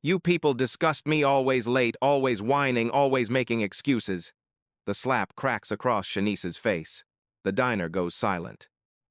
You people disgust me, always late, always whining, always making excuses. The slap cracks across Shanice's face. The diner goes silent.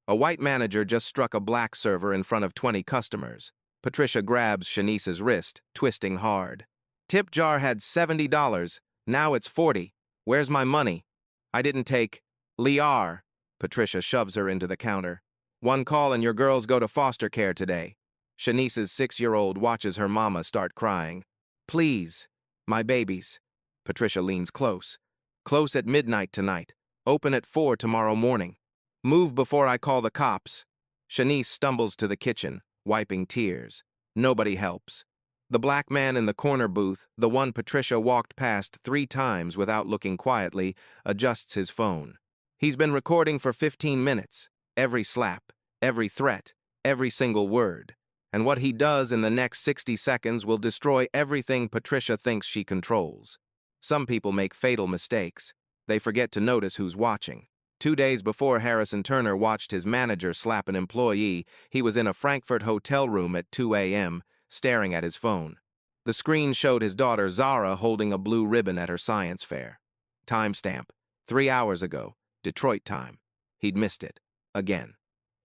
A white manager just struck a black server in front of 20 customers. Patricia grabs Shanice's wrist, twisting hard. Tip jar had $70. Now it's 40. Where's my money? I didn't take. Liar. Patricia shoves her into the counter. One call and your girls go to foster care today. Shanice's 6-year-old watches her mama start crying. Please, my babies. Patricia leans close. Close at midnight tonight. Open at 4 tomorrow morning. Move before I call the cops. Shanice stumbles to the kitchen, wiping tears. Nobody helps. The black man in the corner booth, the one Patricia walked past 3 times without looking quietly, adjusts his phone. He's been recording for 15 minutes. Every slap, every threat, every single word. And what he does in the next 60 seconds will destroy everything Patricia thinks she controls. Some people make fatal mistakes. They forget to notice who's watching. 2 days before Harrison Turner watched his manager slap an employee, he was in a Frankfurt hotel room at 2 a.m., staring at his phone. The screen showed his daughter Zara holding a blue ribbon at her science fair. Timestamp: 3 hours ago, Detroit time. He'd missed it. Again.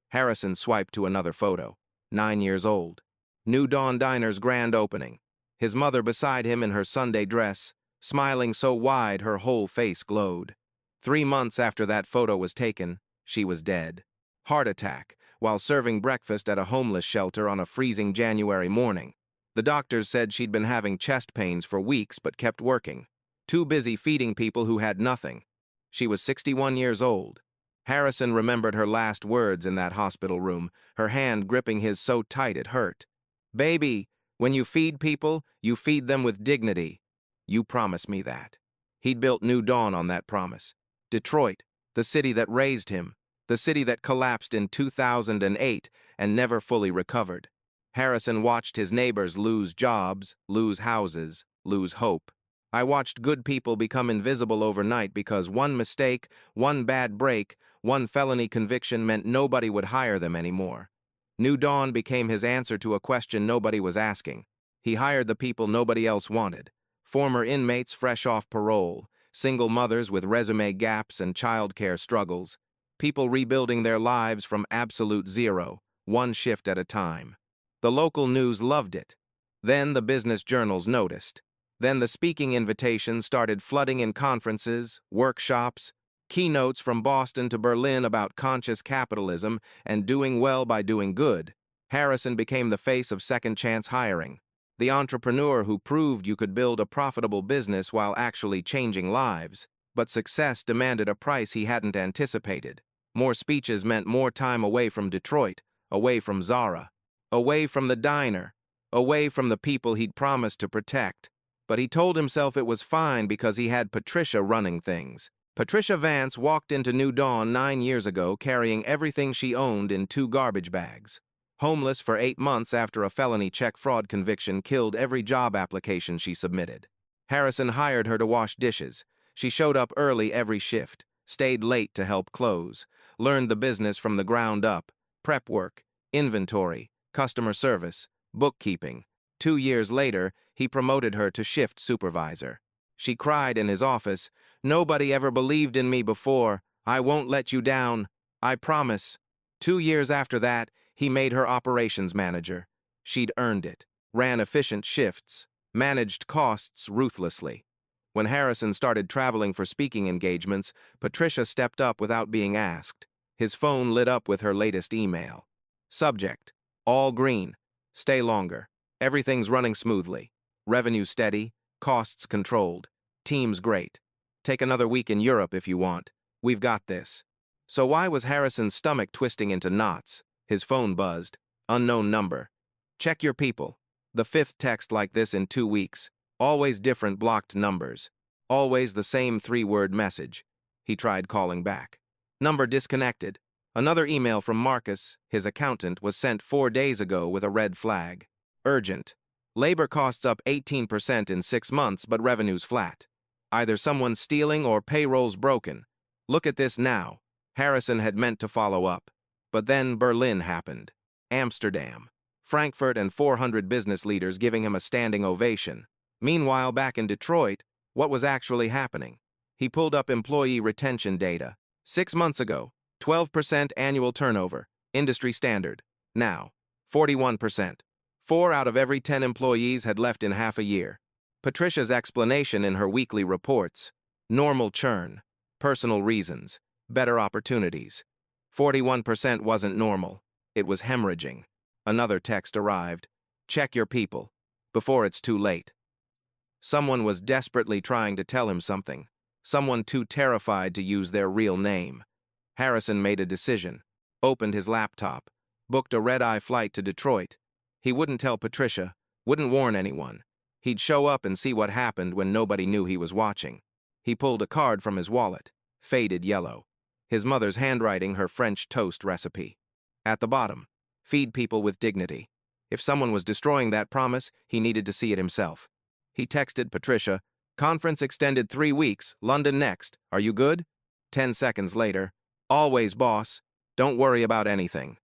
Harrison swiped to another photo. 9 years old. New Dawn Diner's grand opening. His mother beside him in her Sunday dress, smiling so wide her whole face glowed. 3 months after that photo was taken, she was dead. Heart attack, while serving breakfast at a homeless shelter on a freezing January morning. The doctors said she'd been having chest pains for weeks but kept working. Too busy feeding people who had nothing. She was 61 years old. Harrison remembered her last words in that hospital room, her hand gripping his so tight it hurt. Baby, when you feed people, you feed them with dignity. You promise me that. He'd built New Dawn on that promise. Detroit, the city that raised him, the city that collapsed in 2008 and never fully recovered. Harrison watched his neighbors lose jobs, lose houses, lose hope. I watched good people become invisible overnight because one mistake, one bad break, one felony conviction meant nobody would hire them anymore. New Dawn became his answer to a question nobody was asking. He hired the people nobody else wanted. Former inmates fresh off parole, single mothers with resume gaps and childcare struggles, people rebuilding their lives from absolute zero, one shift at a time. The local news loved it. Then the business journals noticed. Then the speaking invitations started flooding in conferences, workshops, keynotes from Boston to Berlin about conscious capitalism and doing well by doing good. Harrison became the face of second chance hiring, the entrepreneur who proved you could build a profitable business while actually changing lives. But success demanded a price he hadn't anticipated. More speeches meant more time away from Detroit, away from Zara, away from the diner, away from the people he'd promised to protect. But he told himself it was fine because he had Patricia running things. Patricia Vance walked into New Dawn 9 years ago carrying everything she owned in 2 garbage bags. Homeless for 8 months after a felony check fraud conviction killed every job application she submitted. Harrison hired her to wash dishes. She showed up early every shift, stayed late to help close, learned the business from the ground up, prep work, inventory, customer service, bookkeeping. 2 years later, he promoted her to shift supervisor. She cried in his office, "Nobody ever believed in me before. I won't let you down. I promise." 2 years after that, he made her operations manager. She'd earned it, ran efficient shifts, managed costs ruthlessly. When Harrison started traveling for speaking engagements, Patricia stepped up without being asked. His phone lit up with her latest email. Subject: all green. Stay longer. Everything's running smoothly. Revenue steady. Costs controlled. Team's great. Take another week in Europe if you want. We've got this. So why was Harrison's stomach twisting into knots? His phone buzzed. Unknown number. Check your people. The 5th text like this in 2 weeks. Always different blocked numbers. Always the same 3-word message. He tried calling back. Number disconnected. Another email from Marcus, his accountant, was sent 4 days ago with a red flag. Urgent. Labor costs up 18% in 6 months, but revenue's flat. Either someone's stealing or payroll's broken. Look at this now. Harrison had meant to follow up. But then Berlin happened. Amsterdam. Frankfurt and 400 business leaders giving him a standing ovation. Meanwhile, back in Detroit, what was actually happening? He pulled up employee retention data. 6 months ago, 12% annual turnover, industry standard. Now, 41%. 4 out of every 10 employees had left in half a year. Patricia's explanation in her weekly reports: normal churn, personal reasons, better opportunities. 41% wasn't normal. It was hemorrhaging. Another text arrived. Check your people, before it's too late. Someone was desperately trying to tell him something. Someone too terrified to use their real name. Harrison made a decision, opened his laptop, booked a red-eye flight to Detroit. He wouldn't tell Patricia, wouldn't warn anyone. He'd show up and see what happened when nobody knew he was watching. He pulled a card from his wallet, faded yellow. His mother's handwriting, her French toast recipe. At the bottom, feed people with dignity. If someone was destroying that promise, he needed to see it himself. He texted Patricia, conference extended 3 weeks, London next, are you good? 10 seconds later, always boss, don't worry about anything.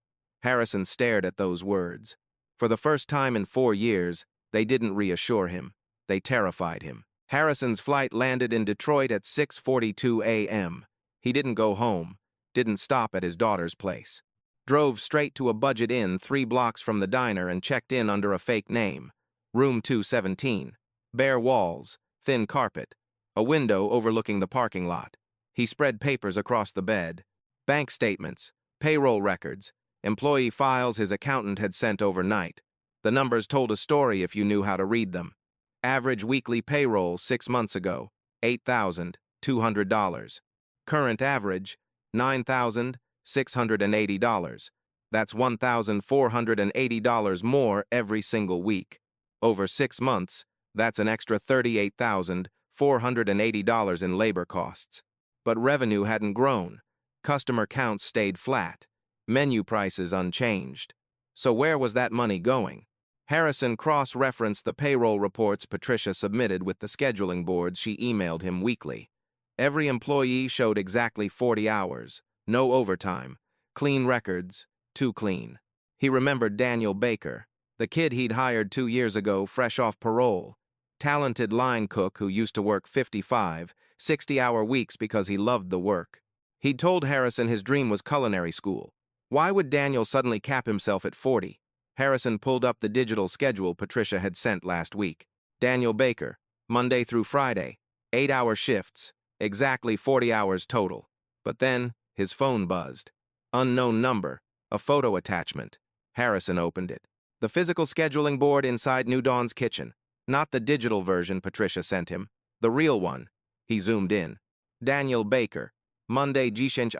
Harrison stared at those words. For the first time in 4 years, they didn't reassure him. They terrified him. Harrison's flight landed in Detroit at 6:42 a.m. He didn't go home, didn't stop at his daughter's place. Drove straight to a budget inn 3 blocks from the diner and checked in under a fake name. Room 217. Bare walls, thin carpet, a window overlooking the parking lot. He spread papers across the bed. Bank statements, payroll records, employee files his accountant had sent overnight. The numbers told a story if you knew how to read them. Average weekly payroll 6 months ago, $8,200. Current average, $9,680. That's $1,480 more every single week. Over 6 months, that's an extra $38,480 in labor costs. But revenue hadn't grown. Customer counts stayed flat. Menu prices unchanged. So where was that money going? Harrison cross-referenced the payroll reports Patricia submitted with the scheduling boards she emailed him weekly. Every employee showed exactly 40 hours, no overtime, clean records, too clean. He remembered Daniel Baker, the kid he'd hired 2 years ago fresh off parole. Talented line cook who used to work 55, 60-hour weeks because he loved the work. He'd told Harrison his dream was culinary school. Why would Daniel suddenly cap himself at 40? Harrison pulled up the digital schedule Patricia had sent last week. Daniel Baker, Monday through Friday, 8-hour shifts, exactly 40 hours total. But then, his phone buzzed. Unknown number, a photo attachment. Harrison opened it. The physical scheduling board inside New Dawn's kitchen. Not the digital version Patricia sent him, the real one. He zoomed in. Daniel Baker, Monday 10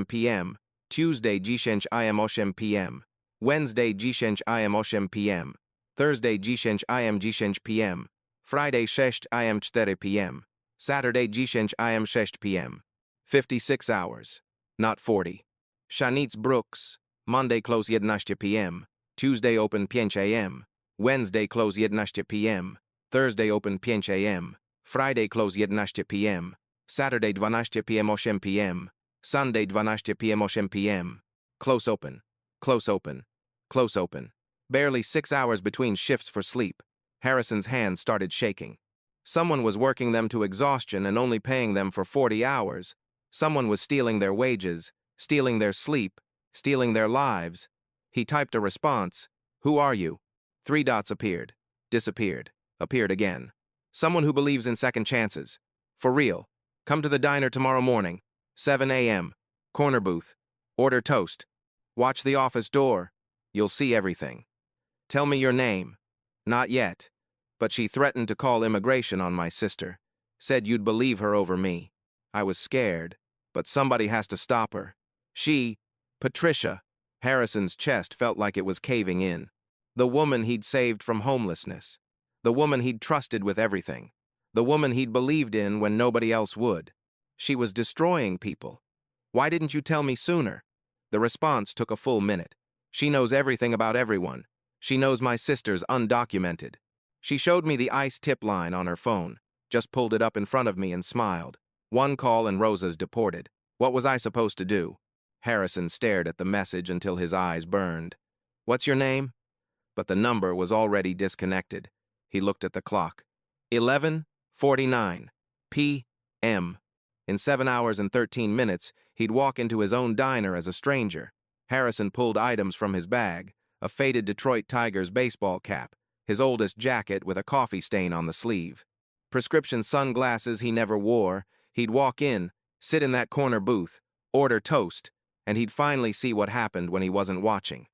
p.m., Tuesday 10 p.m., Wednesday 10 p.m., Thursday 10 p.m., Friday 6 p.m., Saturday 10 p.m. 56 hours, not 40. Shanitz Brooks, Monday close 11 p.m., Tuesday open 5 a.m., Wednesday close 11 p.m., Thursday open 5 a.m., Friday close 11 p.m., Saturday 12 p.m. 8 p.m., Sunday 12 p.m. 8 p.m. Close open, close open, close open. Barely 6 hours between shifts for sleep. Harrison's hands started shaking. Someone was working them to exhaustion and only paying them for 40 hours. Someone was stealing their wages, stealing their sleep, stealing their lives. He typed a response. Who are you? 3 dots appeared, disappeared, appeared again. Someone who believes in second chances. For real. Come to the diner tomorrow morning, 7 a.m., corner booth. Order toast. Watch the office door. You'll see everything. Tell me your name. Not yet. But she threatened to call immigration on my sister. Said you'd believe her over me. I was scared, but somebody has to stop her. She, Patricia. Harrison's chest felt like it was caving in. The woman he'd saved from homelessness. The woman he'd trusted with everything. The woman he'd believed in when nobody else would. She was destroying people. Why didn't you tell me sooner? The response took a full minute. She knows everything about everyone. She knows my sister's undocumented. She showed me the ICE tip line on her phone, just pulled it up in front of me and smiled. 1 call and Rosa's deported. What was I supposed to do? Harrison stared at the message until his eyes burned. What's your name? but the number was already disconnected. He looked at the clock. 11:49 p.m. In 7 hours and 13 minutes, he'd walk into his own diner as a stranger. Harrison pulled items from his bag, a faded Detroit Tigers baseball cap, his oldest jacket with a coffee stain on the sleeve. Prescription sunglasses he never wore. He'd walk in, sit in that corner booth, order toast, and he'd finally see what happened when he wasn't watching.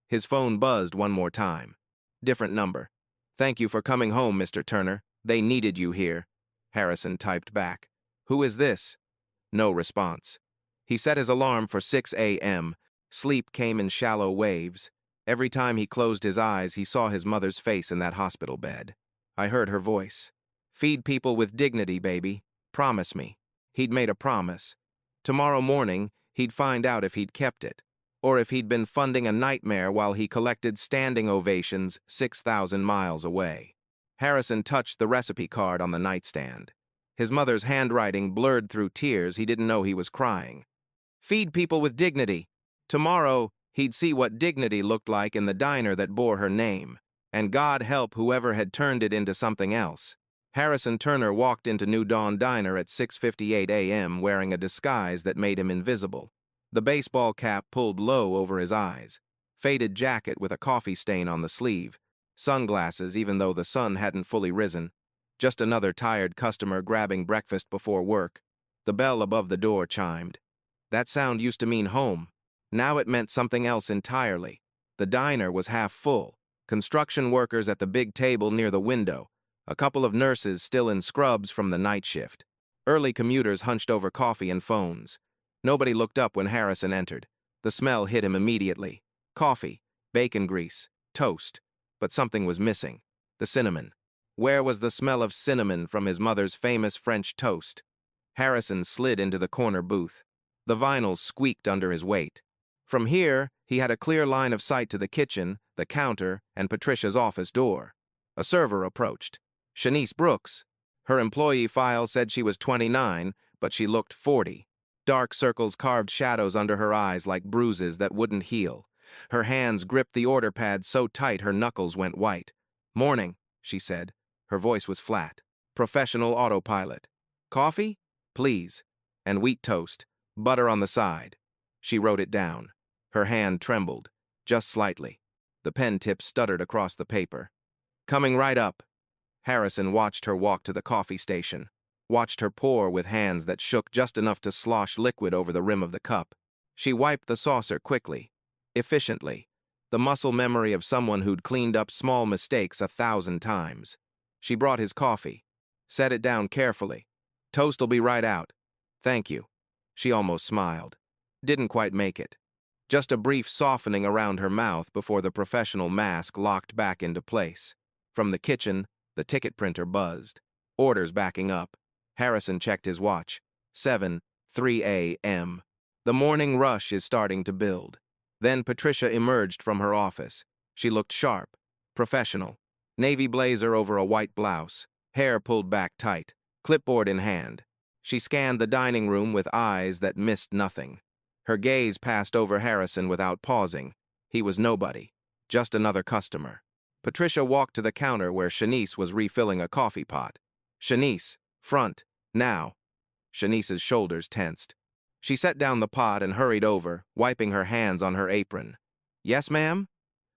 His phone buzzed one more time. Different number. "Thank you for coming home, Mr. Turner. They needed you here." Harrison typed back. "Who is this?" No response. He set his alarm for 6 a.m. Sleep came in shallow waves. Every time he closed his eyes, he saw his mother's face in that hospital bed. I heard her voice. "Feed people with dignity, baby. Promise me." He'd made a promise. Tomorrow morning, he'd find out if he'd kept it, or if he'd been funding a nightmare while he collected standing ovations 6,000 miles away. Harrison touched the recipe card on the nightstand. His mother's handwriting blurred through tears. He didn't know he was crying. Feed people with dignity. Tomorrow, he'd see what dignity looked like in the diner that bore her name, and God help whoever had turned it into something else. Harrison Turner walked into New Dawn Diner at 6:58 a.m. wearing a disguise that made him invisible. The baseball cap pulled low over his eyes, faded jacket with a coffee stain on the sleeve, sunglasses even though the sun hadn't fully risen, just another tired customer grabbing breakfast before work. The bell above the door chimed. That sound used to mean home. Now it meant something else entirely. The diner was half full, construction workers at the big table near the window, a couple of nurses still in scrubs from the night shift. Early commuters hunched over coffee and phones. Nobody looked up when Harrison entered. The smell hit him immediately. Coffee, bacon grease, toast. But something was missing. The cinnamon. Where was the smell of cinnamon from his mother's famous French toast? Harrison slid into the corner booth. The vinyls squeaked under his weight. From here, he had a clear line of sight to the kitchen, the counter, and Patricia's office door. A server approached. Shanice Brooks. Her employee file said she was 29, but she looked 40. Dark circles carved shadows under her eyes like bruises that wouldn't heal. Her hands gripped the order pad so tight her knuckles went white. "Morning," she said. Her voice was flat. Professional autopilot. "Coffee? Please. And wheat toast. Butter on the side." She wrote it down. Her hand trembled, just slightly. The pen tip stuttered across the paper. "Coming right up." Harrison watched her walk to the coffee station, watched her pour with hands that shook just enough to slosh liquid over the rim of the cup. She wiped the saucer quickly, efficiently, the muscle memory of someone who'd cleaned up small mistakes 1,000 times. She brought his coffee, set it down carefully. "Toast'll be right out. Thank you." She almost smiled. Didn't quite make it. Just a brief softening around her mouth before the professional mask locked back into place. From the kitchen, the ticket printer buzzed. Orders backing up. Harrison checked his watch. 7:03 a.m. The morning rush is starting to build. Then Patricia emerged from her office. She looked sharp, professional. Navy blazer over a white blouse, hair pulled back tight, clipboard in hand. She scanned the dining room with eyes that missed nothing. Her gaze passed over Harrison without pausing. He was nobody, just another customer. Patricia walked to the counter where Shanice was refilling a coffee pot. "Shanice, front, now." Shanice's shoulders tensed. She set down the pot and hurried over, wiping her hands on her apron. "Yes, ma'am?"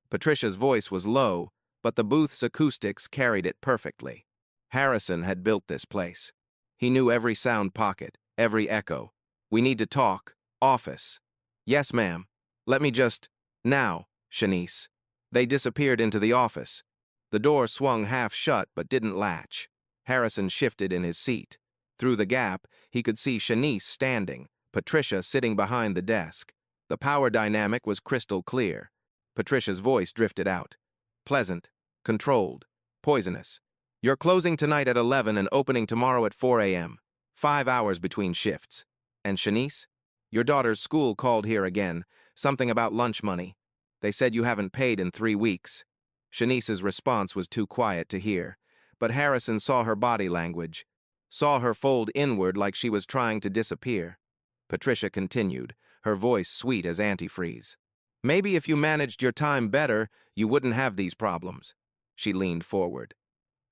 Patricia's voice was low, but the booth's acoustics carried it perfectly. Harrison had built this place. He knew every sound pocket, every echo. "We need to talk. Office." "Yes, ma'am. Let me just—" "Now, Shanice." They disappeared into the office. The door swung half shut but didn't latch. Harrison shifted in his seat. Through the gap, he could see Shanice standing, Patricia sitting behind the desk. The power dynamic was crystal clear. Patricia's voice drifted out. "Pleasant, controlled, poisonous. You're closing tonight at 11 and opening tomorrow at 4 a.m. 5 hours between shifts. And Shanice? Your daughter's school called here again. Something about lunch money. They said you haven't paid in 3 weeks." Shanice's response was too quiet to hear, but Harrison saw her body language, saw her fold inward like she was trying to disappear. Patricia continued, her voice sweet as antifreeze. Maybe if you managed your time better, you wouldn't have these problems. She leaned forward.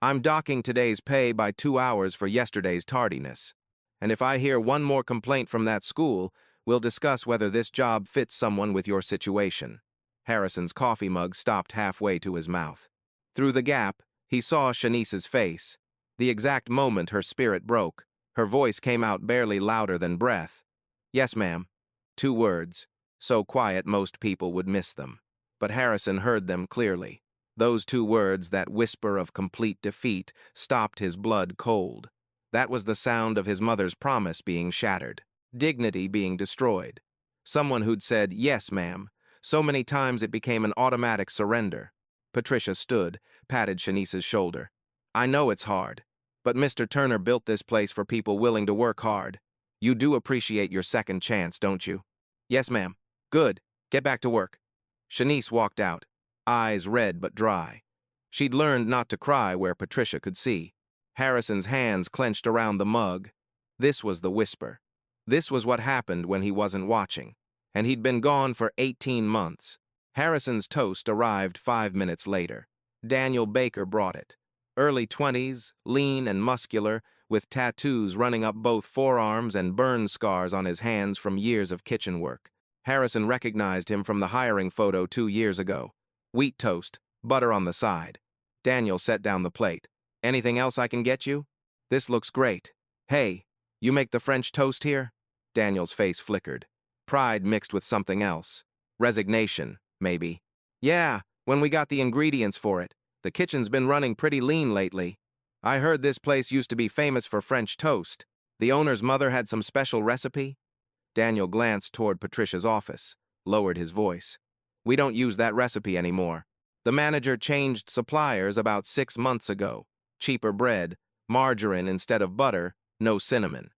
I'm docking today's pay by 2 hours for yesterday's tardiness. And if I hear one more complaint from that school, we'll discuss whether this job fits someone with your situation. Harrison's coffee mug stopped halfway to his mouth. Through the gap, he saw Shanice's face. The exact moment her spirit broke, her voice came out barely louder than breath. Yes, ma'am. 2 words, so quiet most people would miss them. But Harrison heard them clearly. Those 2 words, that whisper of complete defeat, stopped his blood cold. That was the sound of his mother's promise being shattered, dignity being destroyed. Someone who'd said, yes, ma'am, so many times it became an automatic surrender. Patricia stood, patted Shanice's shoulder. I know it's hard, but Mr. Turner built this place for people willing to work hard. You do appreciate your second chance, don't you? Yes, ma'am. Good. Get back to work. Shanice walked out, eyes red but dry. She'd learned not to cry where Patricia could see. Harrison's hands clenched around the mug. This was the whisper. This was what happened when he wasn't watching. And he'd been gone for 18 months. Harrison's toast arrived 5 minutes later. Daniel Baker brought it. Early 20s, lean and muscular, with tattoos running up both forearms and burn scars on his hands from years of kitchen work. Harrison recognized him from the hiring photo 2 years ago. Wheat toast, butter on the side. Daniel set down the plate. Anything else I can get you? This looks great. Hey, you make the French toast here? Daniel's face flickered. Pride mixed with something else. Resignation, maybe. Yeah, when we got the ingredients for it. The kitchen's been running pretty lean lately. I heard this place used to be famous for French toast. The owner's mother had some special recipe? Daniel glanced toward Patricia's office, lowered his voice. We don't use that recipe anymore. The manager changed suppliers about 6 months ago. Cheaper bread, margarine instead of butter, no cinnamon.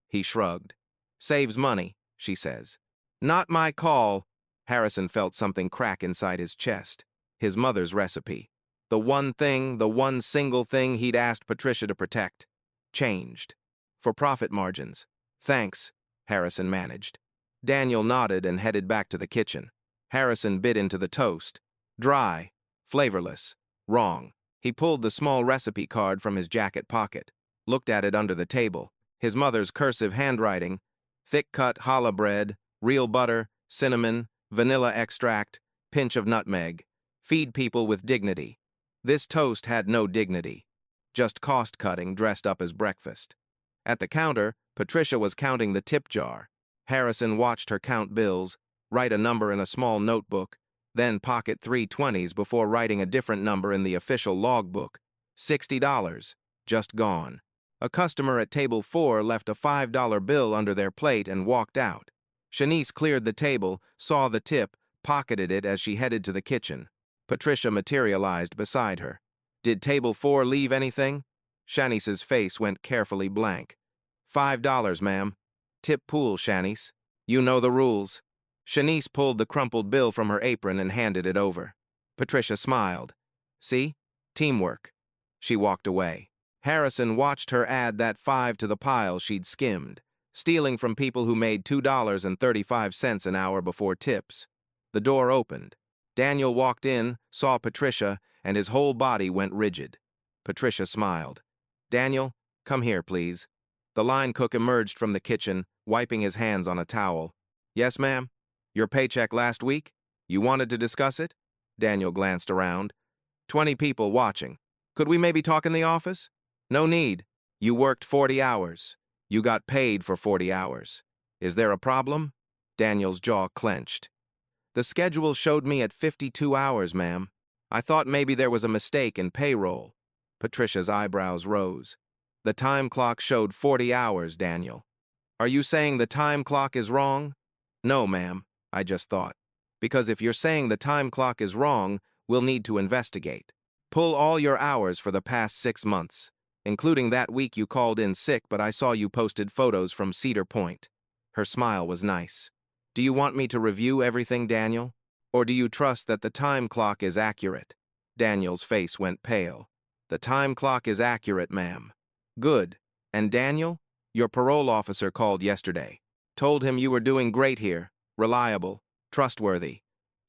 He shrugged. Saves money, she says. Not my call. Harrison felt something crack inside his chest. His mother's recipe. The one single thing he'd asked Patricia to protect. Changed. For profit margins. Thanks, Harrison managed. Daniel nodded and headed back to the kitchen. Harrison bit into the toast. Dry. Flavorless. Wrong. He pulled the small recipe card from his jacket pocket, looked at it under the table. His mother's cursive handwriting. Thick-cut challah bread, real butter, cinnamon, vanilla extract, pinch of nutmeg. Feed people with dignity. This toast had no dignity. Just cost-cutting dressed up as breakfast. At the counter, Patricia was counting the tip jar. Harrison watched her count bills, write a number in a small notebook, then pocket 3 20s before writing a different number in the official logbook. $60. Just gone. A customer at table 4 left a $5 bill under their plate and walked out. Shanice cleared the table, saw the tip, pocketed it as she headed to the kitchen. Patricia materialized beside her. Did table 4 leave anything? Shanice's face went carefully blank. $5, ma'am. Tip pool, Shanice. You know the rules. Shanice pulled the crumpled bill from her apron and handed it over. Patricia smiled. See? Teamwork. She walked away. Harrison watched her add that 5 to the pile she'd skimmed, stealing from people who made $2.35 an hour before tips. The door opened. Daniel walked in, saw Patricia, and his whole body went rigid. Patricia smiled. Daniel, come here, please. The line cook emerged from the kitchen, wiping his hands on a towel. Yes, ma'am? Your paycheck last week? You wanted to discuss it? Daniel glanced around. 20 people watching. Could we maybe talk in the office? No need. You worked 40 hours. You got paid for 40 hours. Is there a problem? Daniel's jaw clenched. The schedule showed me at 52 hours, ma'am. I thought maybe there was a mistake in payroll. Patricia's eyebrows rose. The time clock showed 40 hours, Daniel. Are you saying the time clock is wrong? No, ma'am, I just thought. Because if you're saying the time clock is wrong, we'll need to investigate. Pull all your hours for the past 6 months, including that week you called in sick but I saw you posted photos from Cedar Point. Her smile was nice. Do you want me to review everything, Daniel? Or do you trust that the time clock is accurate? Daniel's face went pale. The time clock is accurate, ma'am. Good. And Daniel? Your parole officer called yesterday. Told him you were doing great here, reliable, trustworthy.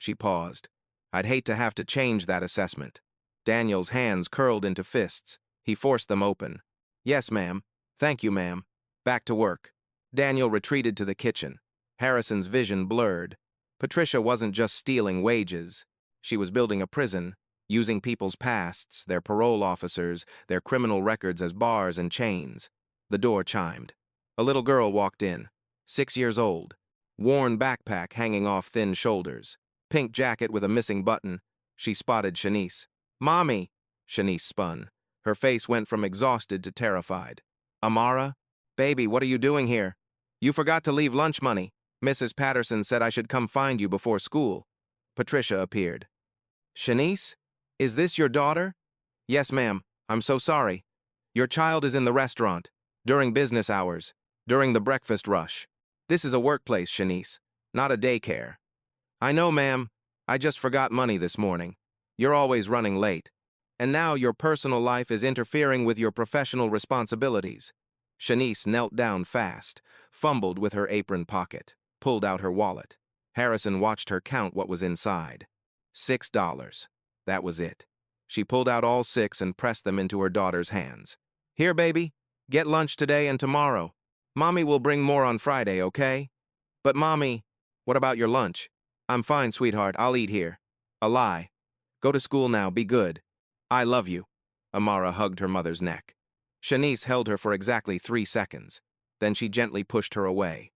She paused. I'd hate to have to change that assessment. Daniel's hands curled into fists. He forced them open. Yes, ma'am. Thank you, ma'am. Back to work. Daniel retreated to the kitchen. Harrison's vision blurred. Patricia wasn't just stealing wages. She was building a prison, using people's pasts, their parole officers, their criminal records as bars and chains. The door chimed. A little girl walked in, 6 years old, worn backpack hanging off thin shoulders, pink jacket with a missing button. She spotted Shanice. Mommy! Shanice spun. Her face went from exhausted to terrified. Amara? Baby, what are you doing here? You forgot to leave lunch money. Mrs. Patterson said I should come find you before school. Patricia appeared. Shanice? Is this your daughter? Yes, ma'am. I'm so sorry. Your child is in the restaurant, during business hours, during the breakfast rush. This is a workplace, Shanice, not a daycare. I know, ma'am. I just forgot money this morning. You're always running late. And now your personal life is interfering with your professional responsibilities. Shanice knelt down fast, fumbled with her apron pocket, pulled out her wallet. Harrison watched her count what was inside. $6. That was it. She pulled out all 6 and pressed them into her daughter's hands. Here, baby. Get lunch today and tomorrow. Mommy will bring more on Friday, okay? But Mommy, what about your lunch? I'm fine, sweetheart. I'll eat here. A lie. Go to school now. Be good. I love you. Amara hugged her mother's neck. Shanice held her for exactly 3 seconds. Then she gently pushed her away.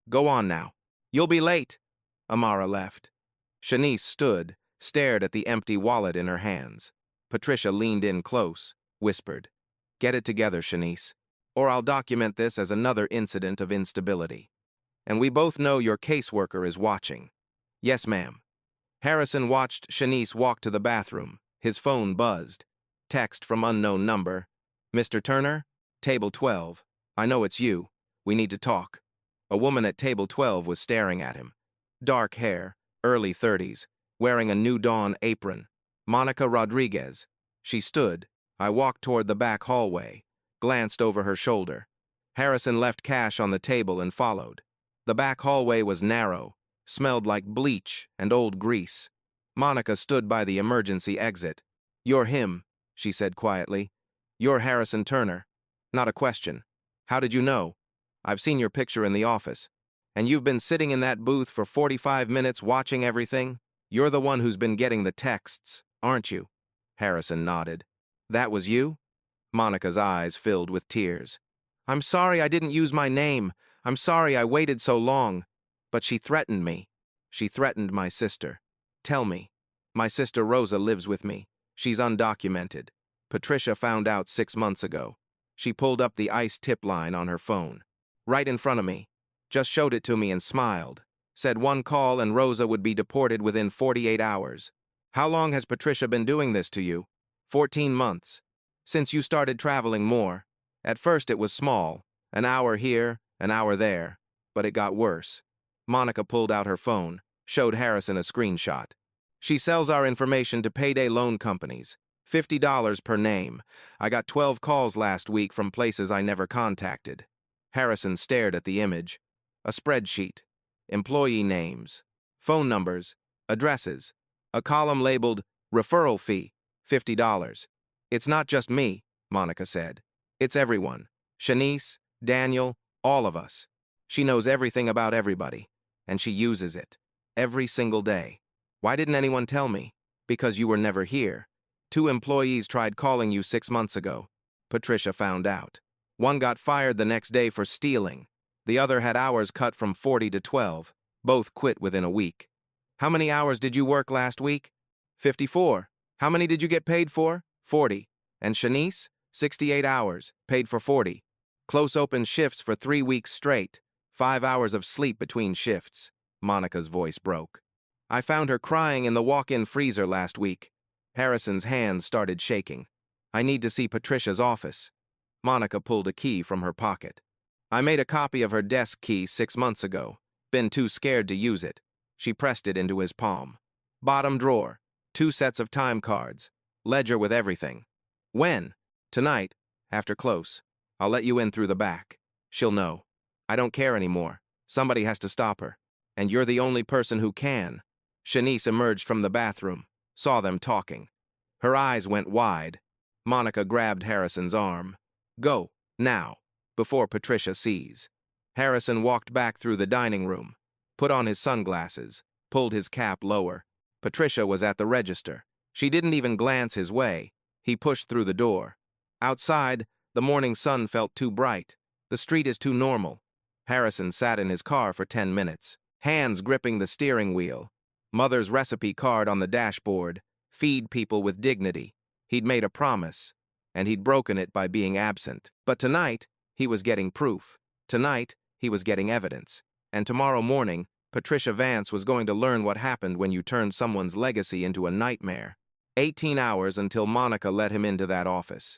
Go on now. You'll be late. Amara left. Shanice stood, stared at the empty wallet in her hands. Patricia leaned in close, whispered, Get it together, Shanice, or I'll document this as another incident of instability. And we both know your caseworker is watching. Yes, ma'am. Harrison watched Shanice walk to the bathroom. His phone buzzed. Text from unknown number. Mr. Turner? Table 12. I know it's you. We need to talk. A woman at table 12 was staring at him. Dark hair, early 30s, wearing a New Dawn apron. Monica Rodriguez. She stood. I walked toward the back hallway, glanced over her shoulder. Harrison left cash on the table and followed. The back hallway was narrow, smelled like bleach and old grease. Monica stood by the emergency exit. You're him, she said quietly. You're Harrison Turner. Not a question. How did you know? I've seen your picture in the office. And you've been sitting in that booth for 45 minutes watching everything? You're the one who's been getting the texts, aren't you? Harrison nodded. That was you? Monica's eyes filled with tears. I'm sorry I didn't use my name. I'm sorry I waited so long. But she threatened me. She threatened my sister. Tell me. My sister Rosa lives with me. She's undocumented. Patricia found out 6 months ago. She pulled up the ICE tip line on her phone. Right in front of me. Just showed it to me and smiled. Said one call and Rosa would be deported within 48 hours. How long has Patricia been doing this to you? 14 months. Since you started traveling more. At first it was small. An hour here, an hour there. But it got worse. Monica pulled out her phone, showed Harrison a screenshot. She sells our information to payday loan companies. $50 per name. I got 12 calls last week from places I never contacted. Harrison stared at the image. A spreadsheet. Employee names. Phone numbers. Addresses. A column labeled referral fee. $50. It's not just me, Monica said. It's everyone. Shanice, Daniel, all of us. She knows everything about everybody. And she uses it. Every single day. Why didn't anyone tell me? Because you were never here. 2 employees tried calling you 6 months ago. Patricia found out. One got fired the next day for stealing. The other had hours cut from 40 to 12. Both quit within a week. How many hours did you work last week? 54. How many did you get paid for? 40. And Shanice? 68 hours, paid for 40. Close open shifts for 3 weeks straight. 5 hours of sleep between shifts. Monica's voice broke. I found her crying in the walk-in freezer last week. Harrison's hands started shaking. I need to see Patricia's office. Monica pulled a key from her pocket. I made a copy of her desk key 6 months ago. Been too scared to use it. She pressed it into his palm. Bottom drawer. 2 sets of time cards. Ledger with everything. When? Tonight, after close. I'll let you in through the back. She'll know. I don't care anymore. Somebody has to stop her. And you're the only person who can. Shanice emerged from the bathroom, saw them talking. Her eyes went wide. Monica grabbed Harrison's arm. Go, now, before Patricia sees. Harrison walked back through the dining room, put on his sunglasses, pulled his cap lower. Patricia was at the register. She didn't even glance his way. He pushed through the door. Outside, the morning sun felt too bright. The street is too normal. Harrison sat in his car for 10 minutes, hands gripping the steering wheel. Mother's recipe card on the dashboard. Feed people with dignity. He'd made a promise, and he'd broken it by being absent. But tonight, he was getting proof. Tonight, he was getting evidence. And tomorrow morning, Patricia Vance was going to learn what happened when you turned someone's legacy into a nightmare. 18 hours until Monica let him into that office.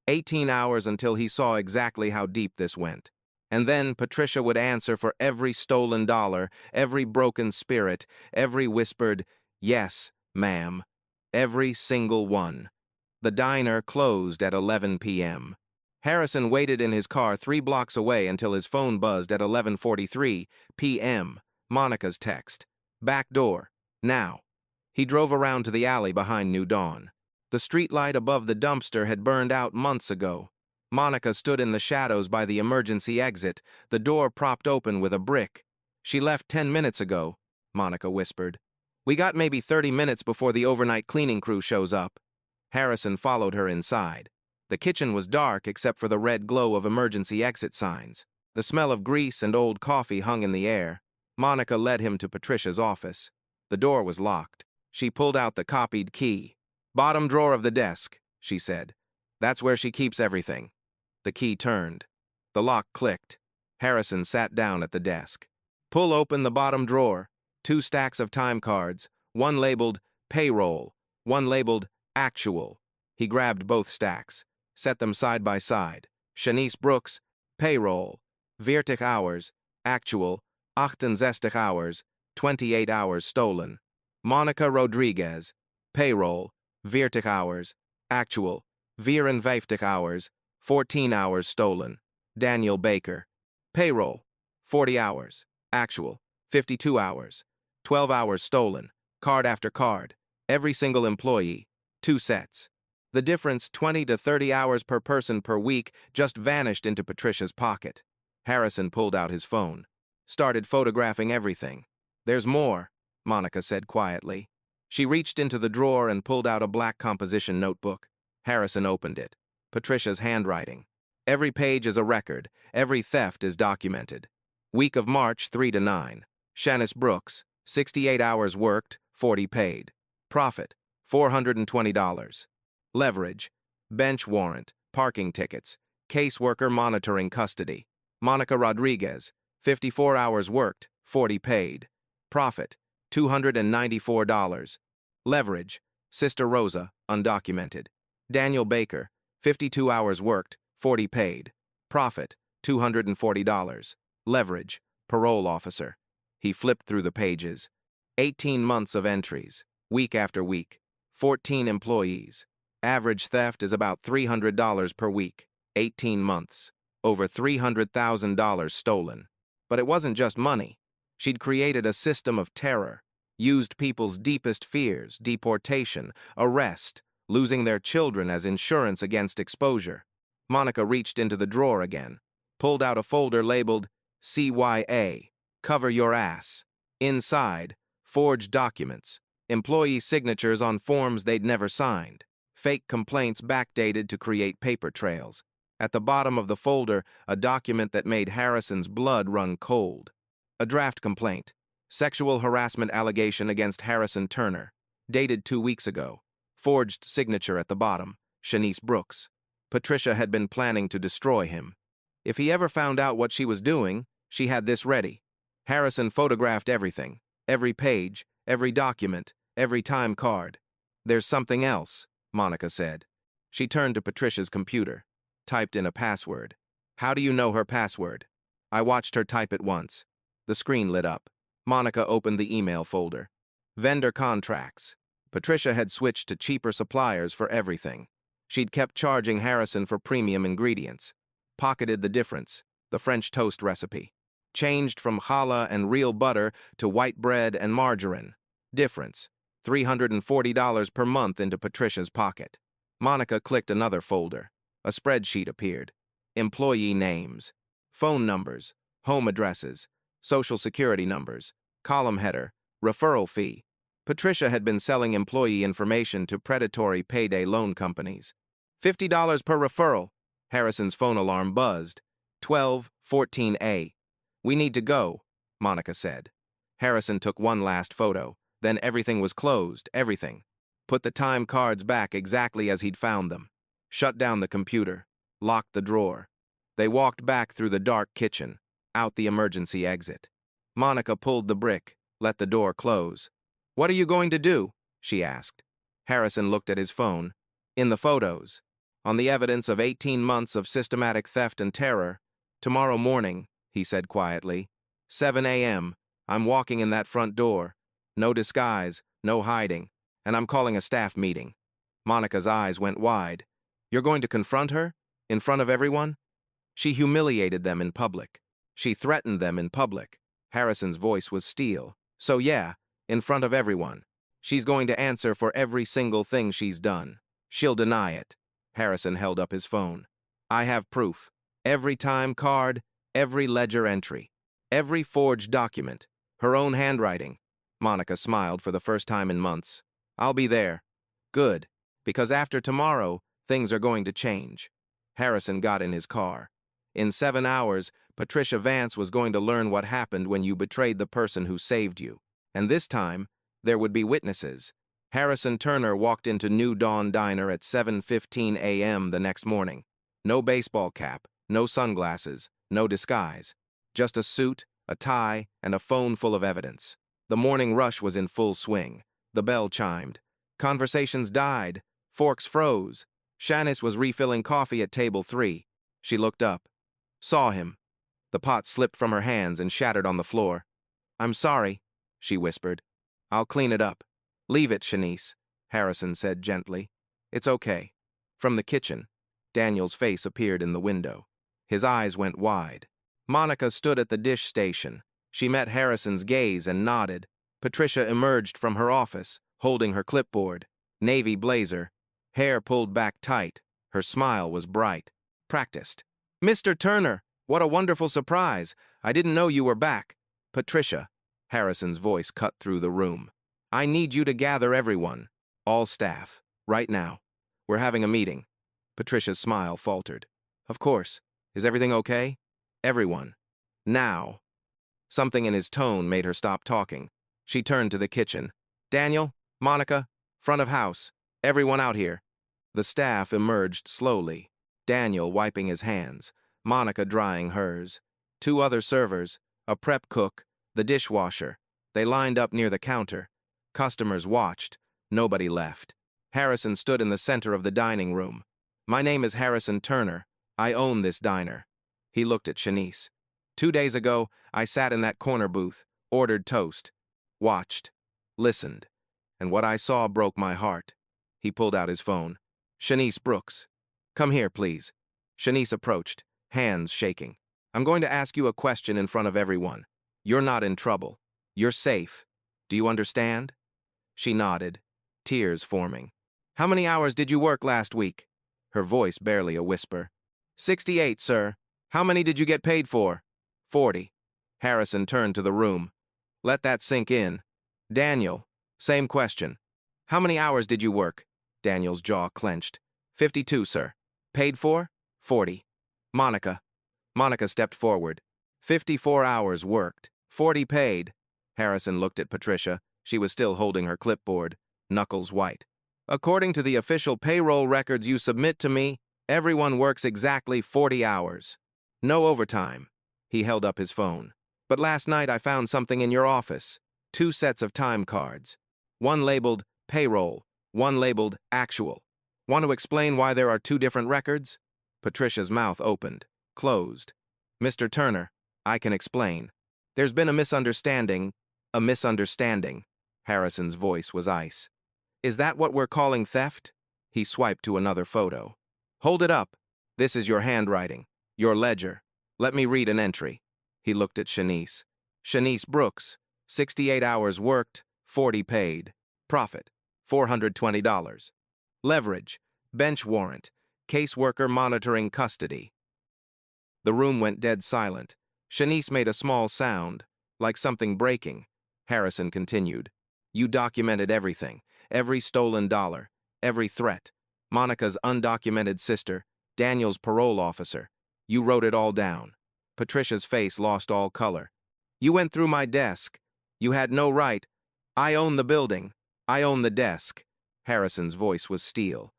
18 hours until he saw exactly how deep this went. And then Patricia would answer for every stolen dollar, every broken spirit, every whispered, "Yes, ma'am." Every single one. The diner closed at 11 p.m. Harrison waited in his car 3 blocks away until his phone buzzed at 11:43 p.m. Monica's text. Back door. Now. He drove around to the alley behind New Dawn. The streetlight above the dumpster had burned out months ago. Monica stood in the shadows by the emergency exit, the door propped open with a brick. She left 10 minutes ago, Monica whispered. We got maybe 30 minutes before the overnight cleaning crew shows up. Harrison followed her inside. The kitchen was dark except for the red glow of emergency exit signs. The smell of grease and old coffee hung in the air. Monica led him to Patricia's office. The door was locked. She pulled out the copied key. Bottom drawer of the desk, she said. That's where she keeps everything. The key turned. The lock clicked. Harrison sat down at the desk. Pull open the bottom drawer. 2 stacks of time cards, one labeled payroll, one labeled actual. He grabbed both stacks, set them side by side. Shanice Brooks, payroll, 40 hours, actual, 68 hours, 28 hours stolen. Monica Rodriguez, payroll, 40 hours, actual, 54 hours, 14 hours stolen. Daniel Baker, payroll, 40 hours, actual, 52 hours, 12 hours stolen, card after card, every single employee, 2 sets. The difference, 20 to 30 hours per person per week, just vanished into Patricia's pocket. Harrison pulled out his phone, started photographing everything. There's more, Monica said quietly. She reached into the drawer and pulled out a black composition notebook. Harrison opened it. Patricia's handwriting. Every page is a record. Every theft is documented. Week of March 3 to 9. Shanice Brooks, 68 hours worked, 40 paid. Profit, $420. Leverage, bench warrant, parking tickets, caseworker monitoring custody. Monica Rodriguez, 54 hours worked, 40 paid. Profit, $294. Leverage, Sister Rosa, undocumented. Daniel Baker, 52 hours worked, 40 paid. Profit, $240. Leverage, parole officer. He flipped through the pages. 18 months of entries, week after week. 14 employees. Average theft is about $300 per week. 18 months. Over $300,000 stolen. But it wasn't just money. She'd created a system of terror. Used people's deepest fears, deportation, arrest, losing their children as insurance against exposure. Monica reached into the drawer again, pulled out a folder labeled CYA, cover your ass. Inside, forged documents, employee signatures on forms they'd never signed, fake complaints backdated to create paper trails. At the bottom of the folder, a document that made Harrison's blood run cold. A draft complaint, sexual harassment allegation against Harrison Turner, dated 2 weeks ago. Forged signature at the bottom, Shanice Brooks. Patricia had been planning to destroy him. If he ever found out what she was doing, she had this ready. Harrison photographed everything, every page, every document, every time card. There's something else, Monica said. She turned to Patricia's computer, typed in a password. How do you know her password? I watched her type it once. The screen lit up. Monica opened the email folder. Vendor contracts. Patricia had switched to cheaper suppliers for everything. She'd kept charging Harrison for premium ingredients. Pocketed the difference, the French toast recipe. Changed from challah and real butter to white bread and margarine. Difference, $340 per month into Patricia's pocket. Monica clicked another folder. A spreadsheet appeared. Employee names, phone numbers, home addresses, social security numbers, column header, referral fee. Patricia had been selling employee information to predatory payday loan companies. $50 per referral. Harrison's phone alarm buzzed. 12:14 a. We need to go, Monica said. Harrison took one last photo. Then everything was closed, everything. Put the time cards back exactly as he'd found them. Shut down the computer. Locked the drawer. They walked back through the dark kitchen, out the emergency exit. Monica pulled the brick, let the door close. What are you going to do? She asked. Harrison looked at his phone. In the photos. On the evidence of 18 months of systematic theft and terror. Tomorrow morning, he said quietly. 7 a.m. I'm walking in that front door. No disguise, no hiding. And I'm calling a staff meeting. Monica's eyes went wide. You're going to confront her? In front of everyone? She humiliated them in public. She threatened them in public. Harrison's voice was steel. So yeah, in front of everyone. She's going to answer for every single thing she's done. She'll deny it. Harrison held up his phone. I have proof. Every time card, every ledger entry, every forged document, her own handwriting. Monica smiled for the first time in months. I'll be there. Good, because after tomorrow, things are going to change. Harrison got in his car. In 7 hours, Patricia Vance was going to learn what happened when you betrayed the person who saved you. And this time, there would be witnesses. Harrison Turner walked into New Dawn Diner at 7:15 a.m. the next morning. No baseball cap, no sunglasses, no disguise. Just a suit, a tie, and a phone full of evidence. The morning rush was in full swing. The bell chimed. Conversations died. Forks froze. Shanice was refilling coffee at table 3. She looked up. Saw him. The pot slipped from her hands and shattered on the floor. I'm sorry, she whispered. I'll clean it up. Leave it, Shanice, Harrison said gently. It's okay. From the kitchen, Daniel's face appeared in the window. His eyes went wide. Monica stood at the dish station. She met Harrison's gaze and nodded. Patricia emerged from her office, holding her clipboard. Navy blazer. Hair pulled back tight. Her smile was bright. Practiced. Mr. Turner, what a wonderful surprise. I didn't know you were back. Patricia. Harrison's voice cut through the room. I need you to gather everyone. All staff. Right now. We're having a meeting. Patricia's smile faltered. Of course. Is everything okay? Everyone. Now. Something in his tone made her stop talking. She turned to the kitchen. Daniel, Monica, front of house. Everyone out here. The staff emerged slowly. Daniel wiping his hands. Monica drying hers. 2 other servers. A prep cook. The dishwasher. They lined up near the counter. Customers watched. Nobody left. Harrison stood in the center of the dining room. My name is Harrison Turner. I own this diner. He looked at Shanice. 2 days ago, I sat in that corner booth, ordered toast, watched, listened, and what I saw broke my heart. He pulled out his phone. Shanice Brooks. Come here, please. Shanice approached, hands shaking. I'm going to ask you a question in front of everyone. You're not in trouble. You're safe. Do you understand? She nodded, tears forming. How many hours did you work last week? Her voice barely a whisper. 68, sir. How many did you get paid for? 40. Harrison turned to the room. Let that sink in. Daniel, same question. How many hours did you work? Daniel's jaw clenched. 52, sir. Paid for? 40. Monica. Monica stepped forward. 54 hours worked. 40 paid. Harrison looked at Patricia. She was still holding her clipboard, knuckles white. According to the official payroll records you submit to me, everyone works exactly 40 hours. No overtime. He held up his phone. But last night I found something in your office. 2 sets of time cards. One labeled payroll, one labeled actual. Want to explain why there are 2 different records? Patricia's mouth opened, closed. Mr. Turner, I can explain. There's been a misunderstanding. A misunderstanding. Harrison's voice was ice. Is that what we're calling theft? He swiped to another photo. Hold it up. This is your handwriting, your ledger. Let me read an entry. He looked at Shanice. Shanice Brooks, 68 hours worked, 40 paid. Profit, $420. Leverage, bench warrant, caseworker monitoring custody. The room went dead silent. Shanice made a small sound, like something breaking. Harrison continued. You documented everything, every stolen dollar, every threat. Monica's undocumented sister, Daniel's parole officer. You wrote it all down. Patricia's face lost all color. You went through my desk. You had no right. I own the building. I own the desk. Harrison's voice was steel.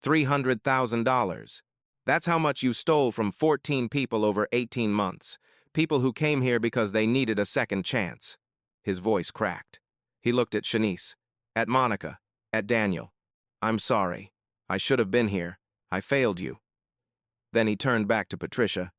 $300,000. That's how much you stole from 14 people over 18 months. People who came here because they needed a second chance. His voice cracked. He looked at Shanice, at Monica, at Daniel. I'm sorry. I should have been here. I failed you. Then he turned back to Patricia.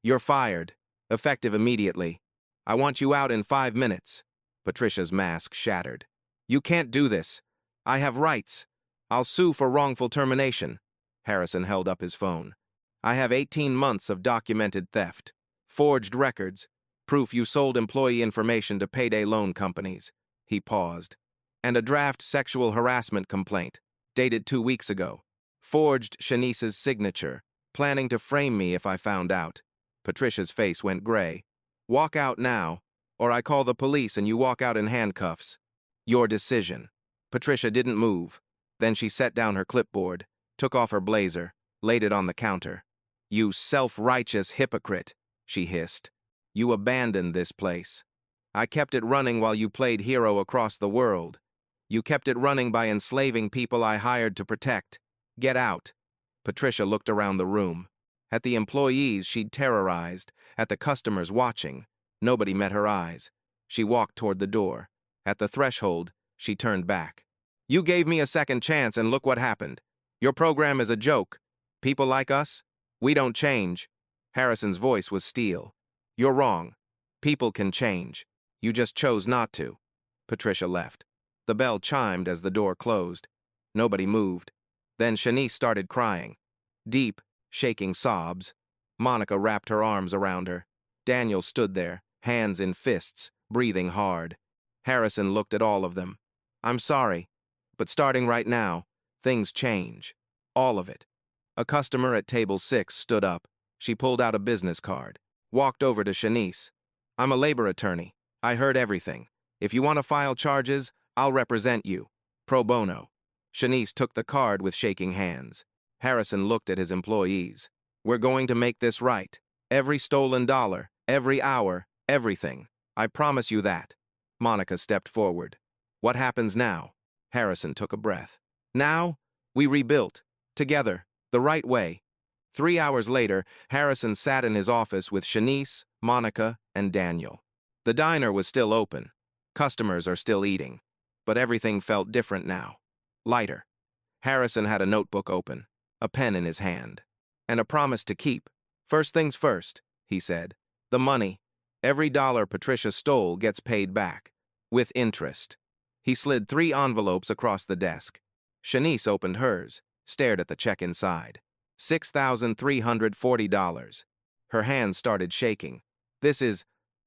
You're fired, effective immediately. I want you out in 5 minutes. Patricia's mask shattered. You can't do this. I have rights. I'll sue for wrongful termination. Harrison held up his phone. I have 18 months of documented theft, forged records, proof you sold employee information to payday loan companies. He paused. And a draft sexual harassment complaint, dated 2 weeks ago. Forged Shanice's signature, planning to frame me if I found out. Patricia's face went gray. Walk out now, or I call the police and you walk out in handcuffs. Your decision. Patricia didn't move. Then she set down her clipboard, took off her blazer, laid it on the counter. You self-righteous hypocrite, she hissed. You abandoned this place. I kept it running while you played hero across the world. You kept it running by enslaving people I hired to protect. Get out. Patricia looked around the room. At the employees she'd terrorized, at the customers watching. Nobody met her eyes. She walked toward the door. At the threshold, she turned back. You gave me a second chance and look what happened. Your program is a joke. People like us, we don't change. Harrison's voice was steel. You're wrong. People can change. You just chose not to. Patricia left. The bell chimed as the door closed. Nobody moved. Then Shanice started crying. Deep, shaking sobs. Monica wrapped her arms around her. Daniel stood there, hands in fists, breathing hard. Harrison looked at all of them. I'm sorry, but starting right now, things change. All of it. A customer at table 6 stood up. She pulled out a business card. Walked over to Shanice. I'm a labor attorney. I heard everything. If you want to file charges, I'll represent you. Pro bono. Shanice took the card with shaking hands. Harrison looked at his employees. We're going to make this right. Every stolen dollar, every hour, everything. I promise you that. Monica stepped forward. What happens now? Harrison took a breath. Now, we rebuilt. Together. The right way. 3 hours later, Harrison sat in his office with Shanice, Monica, and Daniel. The diner was still open. Customers are still eating. But everything felt different now. Lighter. Harrison had a notebook open, a pen in his hand, and a promise to keep. First things first, he said. The money. Every dollar Patricia stole gets paid back. With interest. He slid 3 envelopes across the desk. Shanice opened hers, stared at the check inside. $6,340. Her hands started shaking.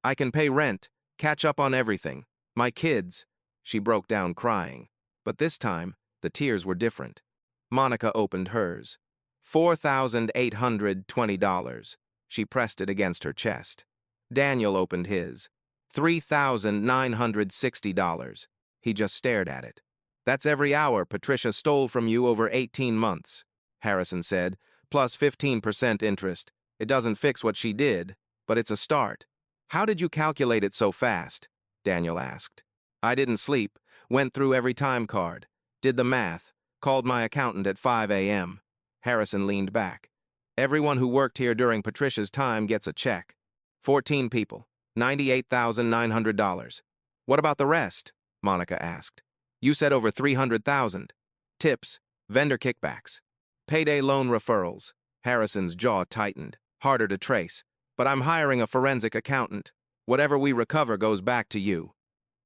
I can pay rent, catch up on everything. My kids. She broke down crying. But this time, the tears were different. Monica opened hers. $4,820. She pressed it against her chest. Daniel opened his. $3,960. He just stared at it. That's every hour Patricia stole from you over 18 months, Harrison said, plus 15% interest. It doesn't fix what she did, but it's a start. How did you calculate it so fast? Daniel asked. I didn't sleep, went through every time card, did the math, called my accountant at 5 a.m. Harrison leaned back. Everyone who worked here during Patricia's time gets a check. 14 people, $98,900. What about the rest? Monica asked. You said over 300,000. Tips, vendor kickbacks, payday loan referrals. Harrison's jaw tightened, harder to trace. But I'm hiring a forensic accountant. Whatever we recover goes back to you.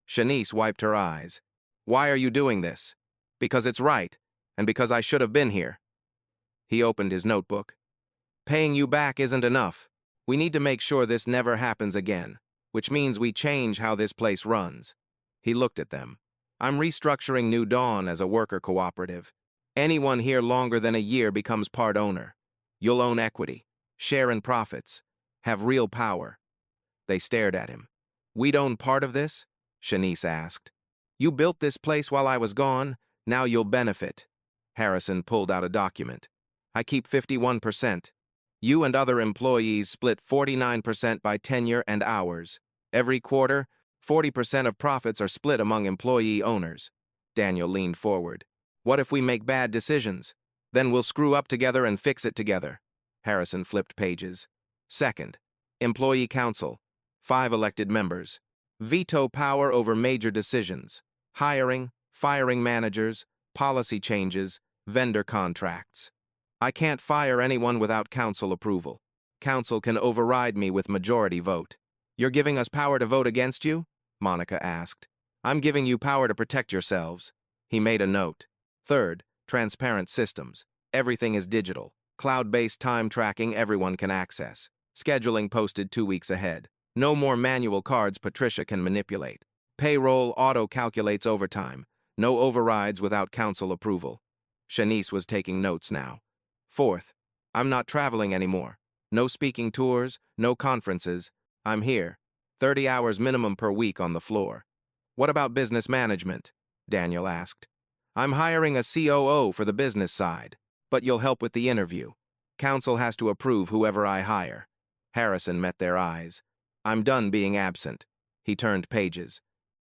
Shanice wiped her eyes. Why are you doing this? Because it's right, and because I should have been here. He opened his notebook. Paying you back isn't enough. We need to make sure this never happens again, which means we change how this place runs. He looked at them. I'm restructuring New Dawn as a worker cooperative. Anyone here longer than a year becomes part owner. You'll own equity, share in profits, have real power. They stared at him. We'd own part of this? Shanice asked. You built this place while I was gone, now you'll benefit. Harrison pulled out a document. I keep 51%. You and other employees split 49% by tenure and hours. Every quarter, 40% of profits are split among employee owners. Daniel leaned forward. What if we make bad decisions? Then we'll screw up together and fix it together. Harrison flipped pages. Second, Employee Council. 5 elected members. Veto power over major decisions. Hiring, firing managers, policy changes, vendor contracts. I can't fire anyone without council approval. Council can override me with majority vote. You're giving us power to vote against you? Monica asked. I'm giving you power to protect yourselves. He made a note. Third, transparent systems. Everything is digital. Cloud-based time tracking everyone can access. Scheduling posted 2 weeks ahead. No more manual cards Patricia can manipulate. Payroll auto-calculates overtime. No overrides without council approval. Shanice was taking notes now. Fourth, I'm not traveling anymore. No speaking tours, no conferences. I'm here. 30 hours minimum per week on the floor. What about business management? Daniel asked. I'm hiring a COO for the business side, but you'll help with the interview. Council has to approve whoever I hire. Harrison met their eyes. I'm done being absent. He turned pages.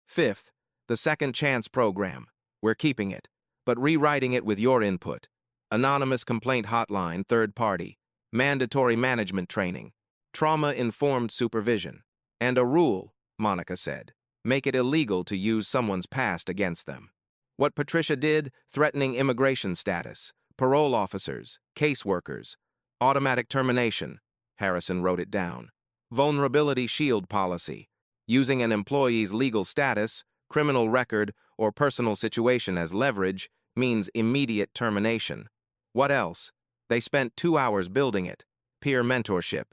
Fifth, the Second Chance program. We're keeping it, but rewriting it with your input. Anonymous complaint hotline, third party. Mandatory management training. Trauma-informed supervision. And a rule, Monica said. Make it illegal to use someone's past against them. What Patricia did, threatening immigration status, parole officers, caseworkers, automatic termination. Harrison wrote it down. Vulnerability shield policy. Using an employee's legal status, criminal record, or personal situation as leverage means immediate termination. What else? They spent 2 hours building it. Peer mentorship.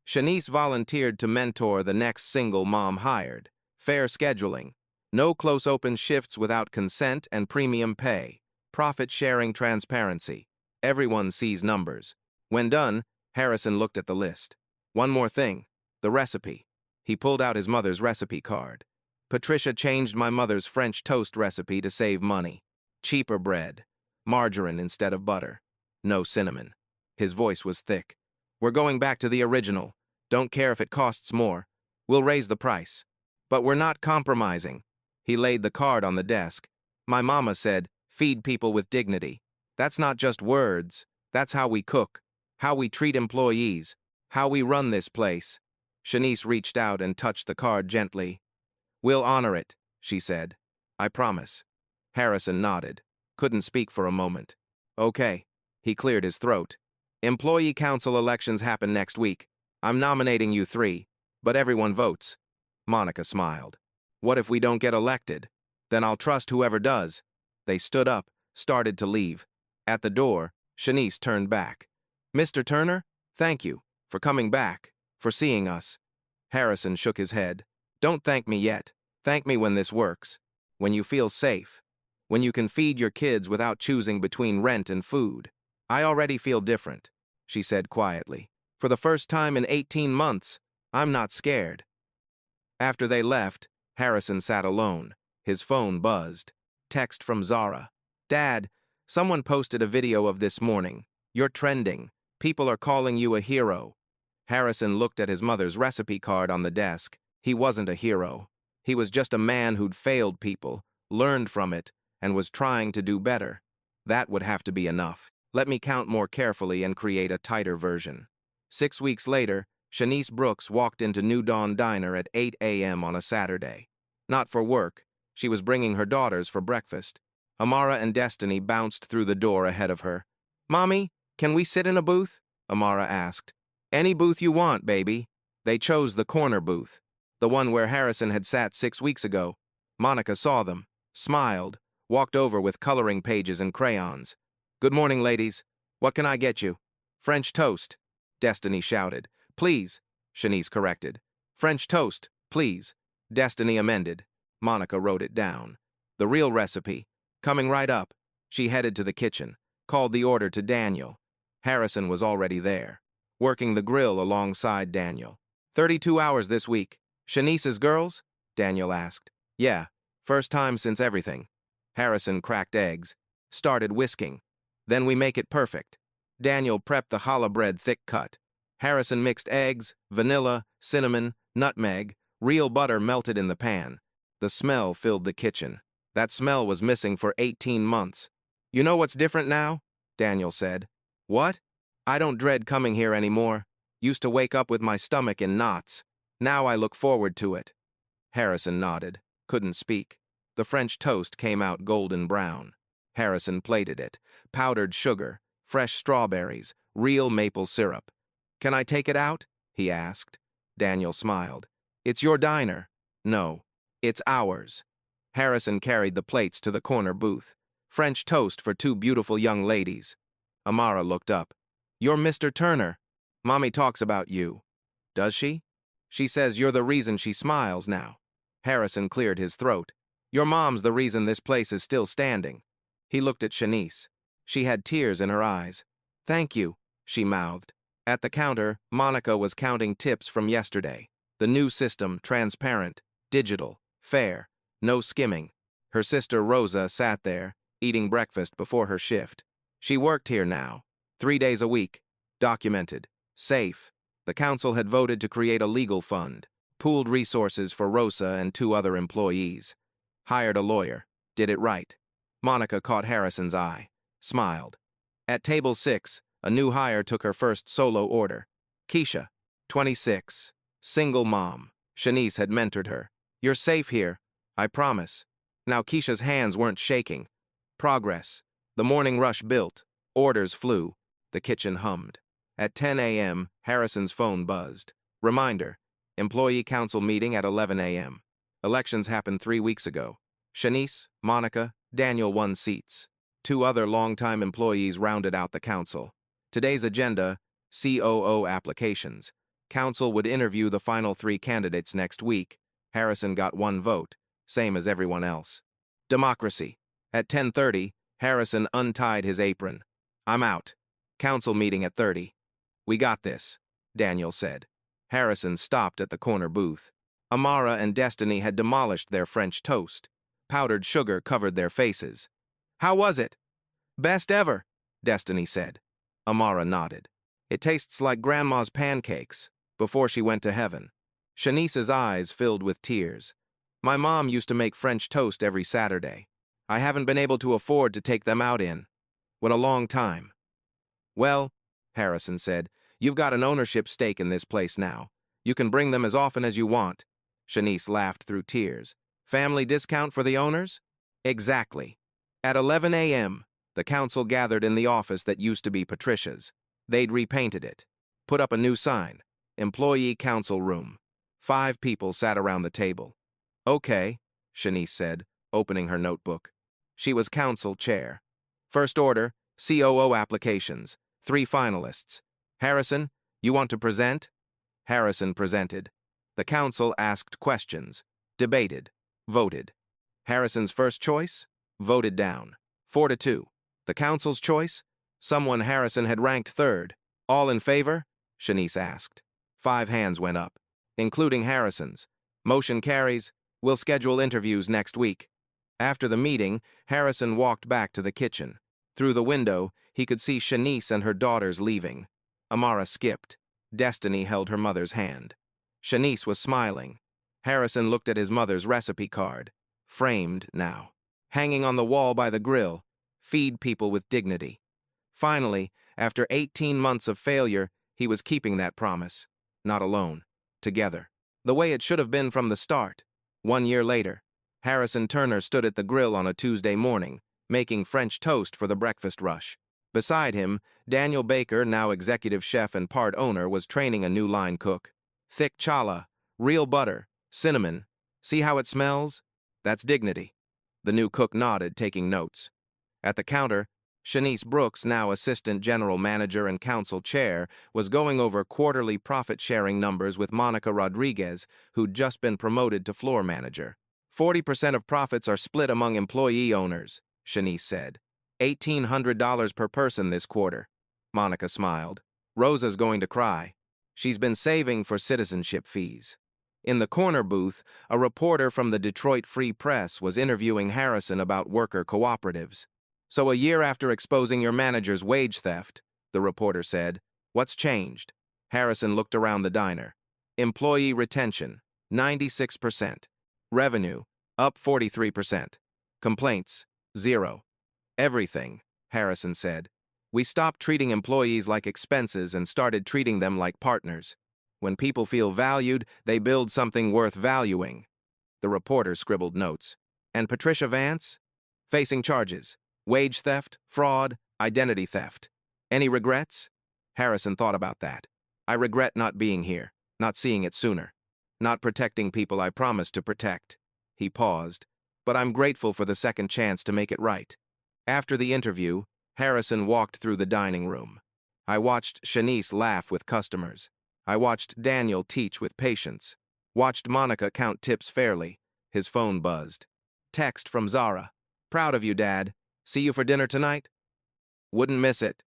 Shanice volunteered to mentor the next single mom hired. Fair scheduling. No close open shifts without consent and premium pay. Profit-sharing transparency. Everyone sees numbers. When done, Harrison looked at the list. One more thing. The recipe. He pulled out his mother's recipe card. Patricia changed my mother's French toast recipe to save money. Cheaper bread. Margarine instead of butter. No cinnamon. His voice was thick. We're going back to the original. Don't care if it costs more. We'll raise the price. But we're not compromising. He laid the card on the desk. My mama said, feed people with dignity. That's not just words. That's how we cook. How we treat employees. How we run this place. Shanice reached out and touched the card gently. We'll honor it, she said. I promise. Harrison nodded. Couldn't speak for a moment. Okay. He cleared his throat. Employee council elections happen next week. I'm nominating you 3, but everyone votes. Monica smiled. What if we don't get elected? Then I'll trust whoever does. They stood up, started to leave. At the door, Shanice turned back. Mr. Turner, thank you for coming back, for seeing us. Harrison shook his head. Don't thank me yet. Thank me when this works. When you feel safe. When you can feed your kids without choosing between rent and food. I already feel different, she said quietly. For the first time in 18 months, I'm not scared. After they left, Harrison sat alone. His phone buzzed. Text from Zara. Dad, someone posted a video of this morning. You're trending. People are calling you a hero. Harrison looked at his mother's recipe card on the desk. He wasn't a hero. He was just a man who'd failed people, learned from it, and was trying to do better. That would have to be enough. Let me count more carefully and create a tighter version. 6 weeks later, Shanice Brooks walked into New Dawn Diner at 8 a.m. on a Saturday. Not for work. She was bringing her daughters for breakfast. Amara and Destiny bounced through the door ahead of her. Mommy, can we sit in a booth? Amara asked. Any booth you want, baby. They chose the corner booth, the one where Harrison had sat 6 weeks ago. Monica saw them, smiled, walked over with coloring pages and crayons. Good morning, ladies. What can I get you? French toast, Destiny shouted. Please, Shanice corrected. French toast, please, Destiny amended. Monica wrote it down. The real recipe. Coming right up. She headed to the kitchen, called the order to Daniel. Harrison was already there, working the grill alongside Daniel. 32 hours this week. Shanice's girls? Daniel asked. Yeah, first time since everything. Harrison cracked eggs, started whisking. Then we make it perfect. Daniel prepped the challah bread thick cut. Harrison mixed eggs, vanilla, cinnamon, nutmeg, real butter melted in the pan. The smell filled the kitchen. That smell was missing for 18 months. You know what's different now? Daniel said. What? I don't dread coming here anymore. Used to wake up with my stomach in knots. Now I look forward to it. Harrison nodded, couldn't speak. The French toast came out golden brown. Harrison plated it. Powdered sugar, fresh strawberries, real maple syrup. Can I take it out? He asked. Daniel smiled. It's your diner. No, it's ours. Harrison carried the plates to the corner booth. French toast for two beautiful young ladies. Amara looked up. You're Mr. Turner. Mommy talks about you. Does she? She says you're the reason she smiles now. Harrison cleared his throat. Your mom's the reason this place is still standing. He looked at Shanice. She had tears in her eyes. Thank you, she mouthed. At the counter, Monica was counting tips from yesterday. The new system, transparent, digital, fair, no skimming. Her sister Rosa sat there, eating breakfast before her shift. She worked here now, 3 days a week, documented, safe. The council had voted to create a legal fund, pooled resources for Rosa and 2 other employees. Hired a lawyer, did it right. Monica caught Harrison's eye, smiled. At table 6, a new hire took her first solo order. Keisha, 26, single mom. Shanice had mentored her. You're safe here, I promise. Now Keisha's hands weren't shaking. Progress. The morning rush built. Orders flew. The kitchen hummed. At 10 a.m., Harrison's phone buzzed. Reminder, employee council meeting at 11 a.m. Elections happened 3 weeks ago. Shanice, Monica, Daniel won seats. 2 other longtime employees rounded out the council. Today's agenda, COO applications. Council would interview the final 3 candidates next week. Harrison got 1 vote, same as everyone else. Democracy. At 10:30, Harrison untied his apron. I'm out. Council meeting at 30. We got this, Daniel said. Harrison stopped at the corner booth. Amara and Destiny had demolished their French toast. Powdered sugar covered their faces. How was it? Best ever, Destiny said. Amara nodded. It tastes like Grandma's pancakes, before she went to heaven. Shanice's eyes filled with tears. My mom used to make French toast every Saturday. I haven't been able to afford to take them out in. What a long time. Well, Harrison said, you've got an ownership stake in this place now. You can bring them as often as you want. Shanice laughed through tears. Family discount for the owners? Exactly. At 11 a.m., the council gathered in the office that used to be Patricia's. They'd repainted it. Put up a new sign. Employee council room. 5 people sat around the table. Okay, Shanice said, opening her notebook. She was council chair. First order, COO applications. 3 finalists. Harrison, you want to present? Harrison presented. The council asked questions, debated, voted. Harrison's first choice? Voted down. 4-2. The council's choice? Someone Harrison had ranked 3rd. All in favor? Shanice asked. 5 hands went up, including Harrison's. Motion carries. We'll schedule interviews next week. After the meeting, Harrison walked back to the kitchen. Through the window, he could see Shanice and her daughters leaving. Amara skipped. Destiny held her mother's hand. Shanice was smiling. Harrison looked at his mother's recipe card. Framed now. Hanging on the wall by the grill. Feed people with dignity. Finally, after 18 months of failure, he was keeping that promise. Not alone. Together. The way it should have been from the start. 1 year later, Harrison Turner stood at the grill on a Tuesday morning, making French toast for the breakfast rush. Beside him, Daniel Baker, now executive chef and part owner, was training a new line cook. Thick challah, real butter, cinnamon. See how it smells? That's dignity. The new cook nodded, taking notes. At the counter, Shanice Brooks, now assistant general manager and council chair, was going over quarterly profit-sharing numbers with Monica Rodriguez, who'd just been promoted to floor manager. 40% of profits are split among employee owners, Shanice said. $1,800 per person this quarter. Monica smiled. Rosa's going to cry. She's been saving for citizenship fees. In the corner booth, a reporter from the Detroit Free Press was interviewing Harrison about worker cooperatives. So a year after exposing your manager's wage theft, the reporter said, what's changed? Harrison looked around the diner. Employee retention, 96%. Revenue, up 43%. Complaints, 0. Everything, Harrison said. We stopped treating employees like expenses and started treating them like partners. When people feel valued, they build something worth valuing. The reporter scribbled notes. And Patricia Vance? Facing charges. Wage theft, fraud, identity theft. Any regrets? Harrison thought about that. I regret not being here, not seeing it sooner. Not protecting people I promised to protect. He paused. But I'm grateful for the second chance to make it right. After the interview, Harrison walked through the dining room. I watched Shanice laugh with customers. I watched Daniel teach with patience. Watched Monica count tips fairly. His phone buzzed. Text from Zara. Proud of you, Dad. See you for dinner tonight? Wouldn't miss it.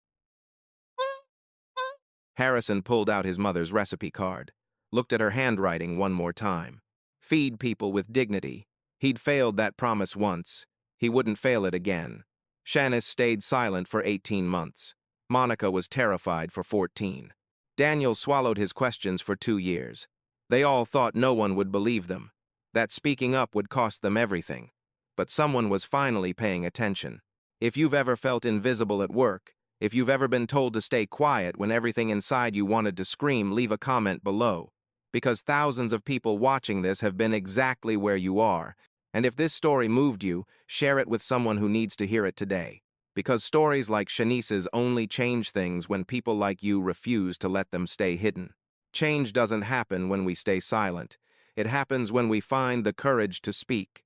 Harrison pulled out his mother's recipe card. Looked at her handwriting one more time. Feed people with dignity. He'd failed that promise once. He wouldn't fail it again. Shanice stayed silent for 18 months. Monica was terrified for 14. Daniel swallowed his questions for 2 years. They all thought no one would believe them, that speaking up would cost them everything. But someone was finally paying attention. If you've ever felt invisible at work, if you've ever been told to stay quiet when everything inside you wanted to scream, leave a comment below. Because thousands of people watching this have been exactly where you are. And if this story moved you, share it with someone who needs to hear it today. Because stories like Shanice's only change things when people like you refuse to let them stay hidden. Change doesn't happen when we stay silent. It happens when we find the courage to speak.